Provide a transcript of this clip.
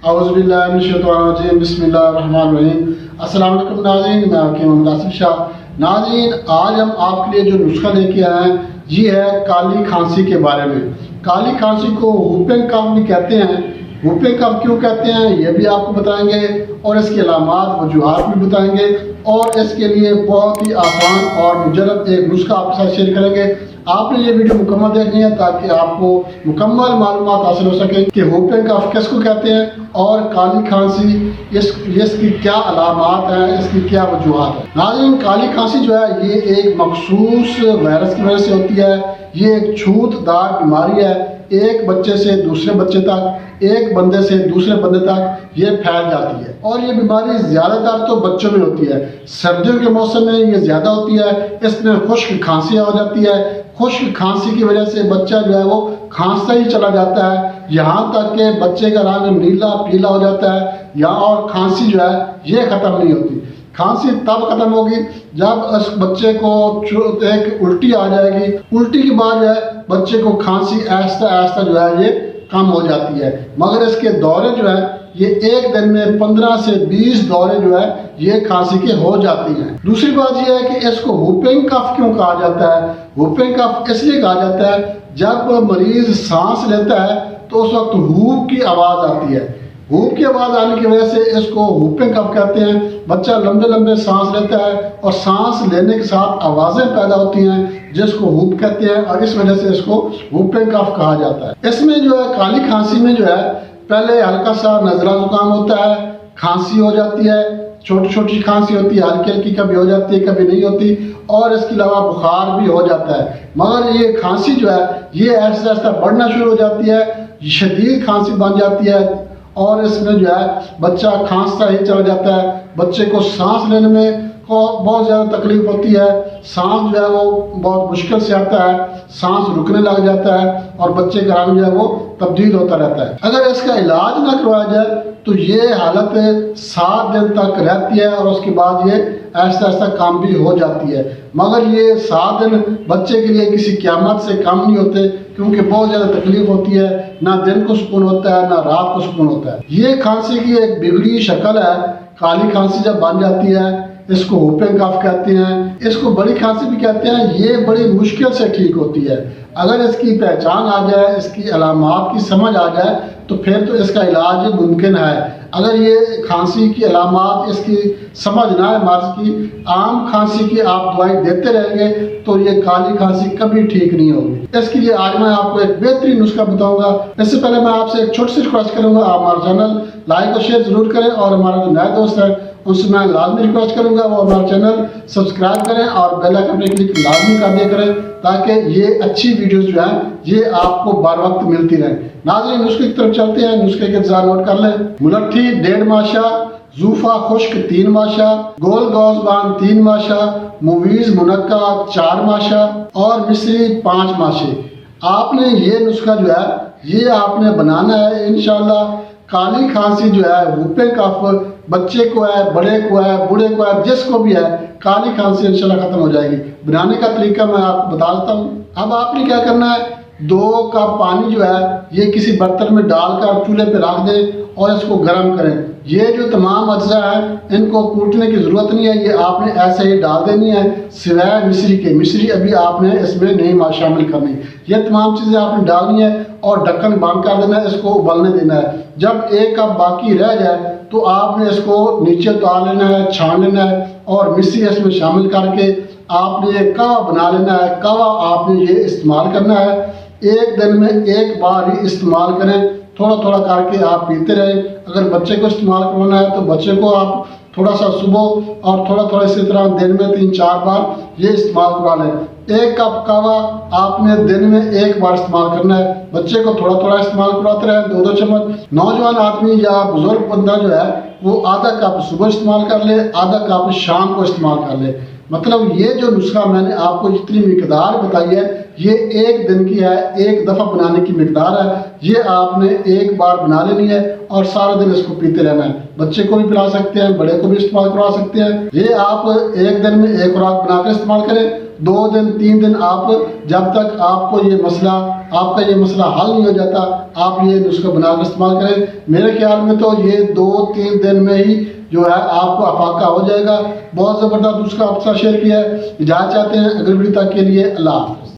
औज़ुबिल्लाहिमिनश्शैतानिर्रजीम बिस्मिल्लाहिर्रहमानिर्रहीम। अस्सलाम वालेकुम नाज़रीन, मैं आपके मोहम्मद आसिफ शाह। नाज़रीन, आज हम आपके लिए जो नुस्खा लेके आए हैं ये है काली खांसी के बारे में। काली खांसी को वूपिंग कफ भी कहते हैं। वूपिंग कफ क्यों कहते हैं ये भी आपको बताएंगे और इसके अलामात वजूहात भी बताएंगे और इसके लिए बहुत ही आसान और मुजरब एक नुस्खा आपके साथ शेयर करेंगे। आपने ये वीडियो मुकम्मल देखनी है ताकि आपको मुकम्मल मालूमात हासिल हो सके कि वूपिंग कफ किसको कहते हैं और काली खांसी इसकी क्या अलामात हैं, इसकी क्या वजूहात है। नाज़रीन, काली खांसी जो है ये एक मखसूस वायरस की वजह से होती है। ये एक छूतदार बीमारी है। एक बच्चे से दूसरे बच्चे तक, एक बंदे से दूसरे बंदे तक ये फैल जाती है और ये बीमारी ज़्यादातर तो बच्चों में होती है। सर्दियों के मौसम में ये ज़्यादा होती है। इसमें खुश्क खांसियाँ हो जाती है। खुश्क खांसी की वजह से बच्चा जो है वो खांसता ही चला जाता है, यहाँ तक कि बच्चे का रंग नीला पीला हो जाता है और खांसी जो है ये ख़त्म नहीं होती। खांसी तब खत्म होगी जब उस बच्चे को एक उल्टी आ जाएगी। उल्टी के बाद जो है बच्चे को खांसी आहिस्ता आहिस्ता जो है ये कम हो जाती है, मगर इसके दौरे जो है ये एक दिन में 15 से 20 दौरे जो है ये खांसी के हो जाती हैं। दूसरी बात ये है कि इसको वूपिंग कफ क्यों कहा जाता है। वूपिंग कफ इसलिए कहा जाता है जब मरीज सांस लेता है तो उस वक्त हूप की आवाज़ आती है। हूप की आवाज़ आने की वजह से इसको वूपिंग कफ कहते हैं। बच्चा लंबे लंबे सांस लेता है और सांस लेने के साथ आवाज़ें पैदा होती हैं जिसको हूप कहते हैं और इस वजह से इसको वूपिंग कफ कहा जाता है। इसमें जो है काली खांसी में जो है पहले हल्का सा नज़ला जुकाम होता है, खांसी हो जाती है, छोटी छोटी खांसी होती है, हल्की हल्की कभी हो जाती है कभी नहीं होती और इसके अलावा बुखार भी हो जाता है। मगर ये खांसी जो है ये ऐसा ऐसा बढ़ना शुरू हो जाती है, शदीद खांसी बन जाती है और इसमें जो है बच्चा खांसता ही चला जाता है। बच्चे को सांस लेने में बहुत ज़्यादा तकलीफ होती है। सांस जो है वो बहुत मुश्किल से आता है, सांस रुकने लग जाता है और बच्चे का रंग जो है वो तब्दील होता रहता है। अगर इसका इलाज ना करवाया जाए तो ये हालत 7 दिन तक रहती है और उसके बाद ये ऐसा ऐसा काम भी हो जाती है। मगर ये 7 दिन बच्चे के लिए किसी क़यामत से कम नहीं होते क्योंकि बहुत ज़्यादा तकलीफ होती है। ना दिन को सुकून होता है ना रात को सुकून होता है। ये खांसी की एक बिगड़ी शक्ल है। काली खांसी जब बन जाती है इसको वूपिंग कफ कहते हैं। इसको बड़ी खांसी भी कहते हैं। ये बड़ी मुश्किल से ठीक होती है। अगर इसकी पहचान आ जाए, इसकी अलामात की समझ आ जाए तो फिर तो इसका इलाज मुमकिन है। अगर ये खांसी की अलामात इसकी समझ ना है, मर्ज़ की आम खांसी की आप दवाई देते रहेंगे तो ये काली खांसी कभी ठीक नहीं होगी। इसके लिए आज मैं आपको एक बेहतरीन नुस्खा बताऊंगा। इससे पहले मैं आपसे एक छोटी सी रिक्वेस्ट करूंगा, आप हमारा चैनल लाइक और शेयर जरूर करें और हमारा जो नए दोस्त है उनसे मैं लाजमी रिक्वेस्ट करूंगा वो हमारा चैनल सब्सक्राइब करें और बेल आइकन पर क्लिक लाजमी कर दिया करें ताकि ये अच्छी वीडियोस जो हैं ये आपको बार वक्त मिलती रहे। नाज़रीन, नुस्खे की तरफ चलते हैं। नुस्खे के इंतजार नोट कर लें। मुलट्ठी 1.5 माशा, जूफा खुश्क 3 माशा, गोल गौज़बान 3 माशा, मुवीज़ मुनक्का 4 माशा और मिश्री 5 माशे। आपने ये नुस्खा जो है ये आपने बनाना है इंशाल्लाह। काली खांसी जो है वूपिंग कफ बच्चे को है, बड़े को है, बूढ़े को है, जिसको भी है काली खांसी इंशाल्लाह खत्म हो जाएगी। बनाने का तरीका मैं आपको बता देता हूँ। अब आपने क्या करना है, 2 कप पानी जो है ये किसी बर्तन में डालकर चूल्हे पे रख दें और इसको गर्म करें। ये जो तमाम अज्जा है इनको कूटने की ज़रूरत नहीं है, ये आपने ऐसे ही डाल देनी है सिवाय मिश्री के। मिश्री अभी आपने इसमें नहीं शामिल करनी। ये तमाम चीज़ें आपने डालनी है और ढक्कन बंद कर देना है, इसको उबलने देना है। जब 1 कप बाकी रह जाए तो आपने इसको नीचे उतार लेना है, छान लेना है और मिश्री इसमें शामिल करके आपने ये कहवा बना लेना है। कहवा आपने ये इस्तेमाल करना है। एक दिन में 1 बार ही इस्तेमाल करें, थोड़ा थोड़ा करके आप पीते रहें। अगर बच्चे को इस्तेमाल करना है तो बच्चे को आप थोड़ा सा सुबह और थोड़ा थोड़ा इसी तरह दिन में 3-4 बार ये इस्तेमाल करवा लें। 1 कप कहवा आपने दिन में 1 बार इस्तेमाल करना है। बच्चे को थोड़ा थोड़ा इस्तेमाल करवाते रहें, 2-2 चम्मच। नौजवान आदमी या बुजुर्ग बंदा जो है वो आधा कप सुबह इस्तेमाल कर ले, आधा कप शाम को इस्तेमाल कर ले। मतलब ये जो नुस्खा मैंने आपको जितनी मिकदार बताई है یہ ایک دن کی ہے، ایک دفعہ بنانے کی مقدار ہے، یہ آپ نے ایک بار بنا لینی ہے اور سارا دن اس کو پیتے رہنا ہے۔ بچے کو بھی پلا سکتے ہیں، بڑے کو بھی استعمال کروا سکتے ہیں۔ یہ آپ ایک دن میں ایک خوراک بنا کر استعمال کریں، 2 دن 3 دن آپ جب تک آپ کا یہ مسئلہ حل نہیں ہو جاتا آپ یہ نسخہ بنا کر استعمال کریں۔ میرے خیال میں تو یہ 2-3 دن میں ہی جو ہے آپ کو افاقہ ہو جائے گا۔ بہت زبردست نسخہ آپ کے ساتھ شیئر کیا ہے۔ اجازت چاہتے ہیں اگلی ویڈیو تک کے لیے اللہ حافظ۔